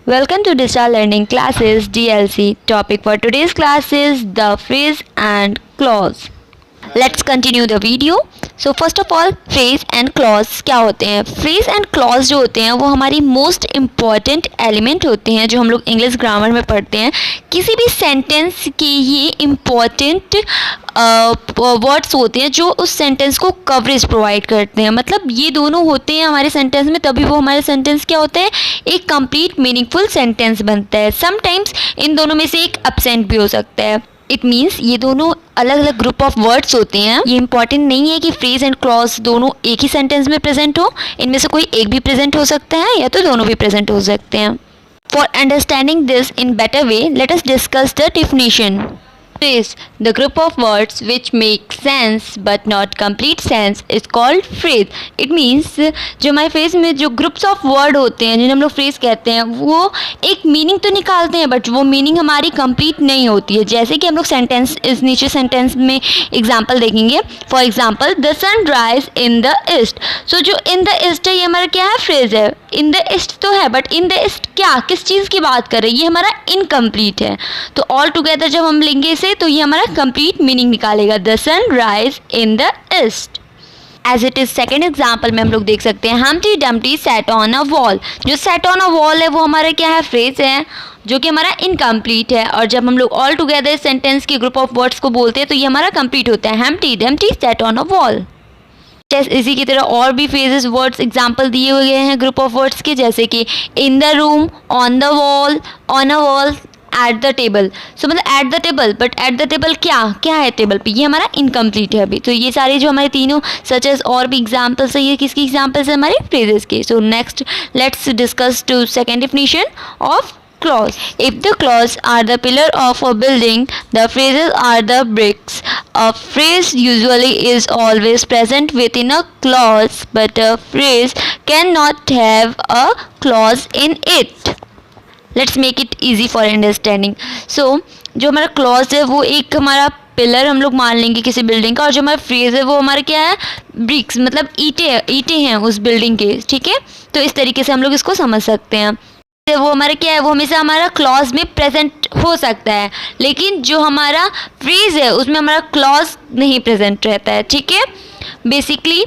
Welcome to Digital Learning Classes DLC. Topic for today's class is the phrase and clause. Let's continue the video. So first of all, phrase and clause क्या होते हैं? phrase and clause जो होते हैं वो हमारी most important element होते हैं जो हम लोग इंग्लिश ग्रामर में पढ़ते हैं. किसी भी सेंटेंस के ये इम्पॉर्टेंट वर्ड्स होते हैं जो उस सेंटेंस को कवरेज प्रोवाइड करते हैं. मतलब ये दोनों होते हैं हमारे सेंटेंस में, तभी वो हमारे सेंटेंस क्या होता है, एक कंप्लीट मीनिंगफुल सेंटेंस बनता है. समटाइम्स इन दोनों में से एक एब्सेंट भी हो सकता है. इट मीन्स ये दोनों अलग अलग ग्रुप ऑफ वर्ड्स होते हैं. ये इंपॉर्टेंट नहीं है कि फ्रेज एंड क्लॉज दोनों एक ही सेंटेंस में प्रेजेंट हो. इनमें से कोई एक भी प्रेजेंट हो सकता है या तो दोनों भी प्रेजेंट हो सकते हैं. For understanding this in better way, let us discuss the definition. Phrase, the group of words which make sense but not complete sense is called phrase. It means जो हमारे phrase में जो groups of word होते हैं जिन्हें हम लोग phrase कहते हैं वो एक meaning तो निकालते हैं बट वो meaning हमारी complete नहीं होती है. जैसे कि हम लोग sentence इस नीचे sentence में example देखेंगे. For example, the sun rise in the east. So जो in the east है ये हमारा क्या है, phrase है. in the east तो है बट in the east क्या, किस चीज़ की बात कर रहे हैं, ये हमारा incomplete है. तो all together जब हम लेंगे इसे तो ये हमारा कंप्लीट मीनिंग निकालेगा. The sun rise in the east. As it is second example में हम लोग देख सकते हैं Humpty Dumpty set on a wall. जो सेट ऑन अ वॉल है वो हमारा क्या है, फ्रेज है जो कि हमारा इनकम्प्लीट है. और जब हम लोग ऑल टुगेदर सेंटेंस के ग्रुप ऑफ वर्ड्स को बोलते हैं तो ये हमारा कंप्लीट होता है. Humpty Dumpty set on a wall. इसी की तरह और भी फ्रेजेस वर्ड्स एग्जाम्पल दिए हुए हैं ग्रुप ऑफ वर्ड्स के, जैसे कि in the room, on the wall, on a wall, at the table. So मतलब at the table, but at the table क्या क्या है टेबल पे, ये हमारा इनकम्प्लीट है अभी. तो ये सारे जो हमारे तीनों सच एज और भी एग्जाम्पल्स है, ये किसकी एग्जाम्पल्स है, हमारे फ्रेजेस के. So next let's discuss to second definition of clause. If the clause are the pillar of a building, the phrases are the bricks. A phrase usually is always present within a clause, but a phrase cannot have a clause in it. Let's make it easy for understanding. So जो हमारा clause है वो एक हमारा pillar हम लोग मान लेंगे किसी बिल्डिंग का, और जो हमारा फ्रेज है वो हमारा क्या है, ब्रिक्स मतलब ईंटें हैं उस बिल्डिंग के. ठीक है, तो इस तरीके से हम लोग इसको समझ सकते हैं. वो हमारा क्या है, वो हमेशा हमारा क्लॉज में प्रेजेंट हो सकता है, लेकिन जो हमारा फ्रेज है उसमें हमारा क्लॉज नहीं प्रेजेंट रहता है. ठीक है, बेसिकली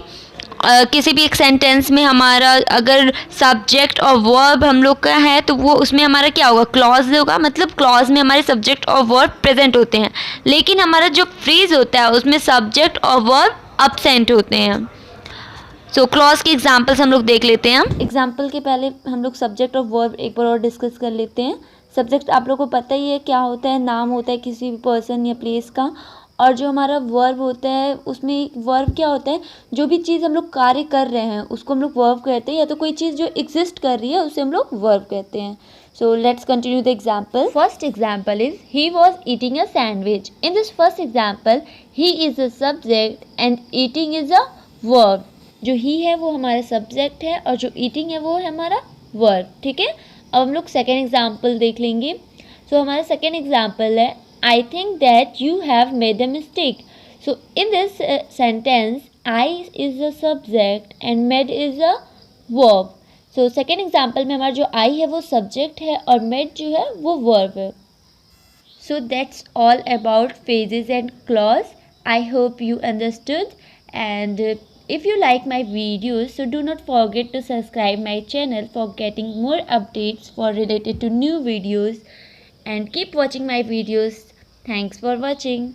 किसी भी एक सेंटेंस में हमारा अगर सब्जेक्ट और वर्ब हम लोग का है तो वो उसमें हमारा क्या होगा, क्लॉज होगा. मतलब क्लॉज में हमारे सब्जेक्ट और वर्ब प्रेजेंट होते हैं, लेकिन हमारा जो फ्रेज होता है उसमें सब्जेक्ट और वर्ब अब्सेंट होते हैं. सो क्लॉज के एग्जाम्पल्स हम लोग देख लेते हैं. एग्जाम्पल के पहले हम लोग सब्जेक्ट और वर्ब एक बार और डिस्कस कर लेते हैं. सब्जेक्ट आप लोग को पता ही है क्या होता है, नाम होता है किसी भी पर्सन या प्लेस का. और जो हमारा वर्ब होता है उसमें वर्ब क्या होता है, जो भी चीज़ हम लोग कार्य कर रहे हैं उसको हम लोग वर्ब कहते हैं, या तो कोई चीज़ जो एग्जिस्ट कर रही है उसे हम लोग वर्ब कहते हैं. So let's continue the example. First example is he was eating a sandwich. In this first example, he is a subject and eating is a verb. जो ही है वो हमारा सब्जेक्ट है और जो ईटिंग है वो है हमारा वर्ब. ठीक है, अब हम लोग सेकेंड एग्जाम्पल देख लेंगे. सो हमारा सेकेंड एग्जाम्पल है I think that you have made a mistake. So in this sentence I is a subject and made is a verb. So second example में हमारा जो आई है वो सब्जेक्ट है और मेड जो है वो वर्ब है. So that's all about phrases and clause. I hope you understood, and if you like my videos, so do not forget to subscribe my channel for getting more updates for related to new videos, and keep watching my videos. Thanks for watching.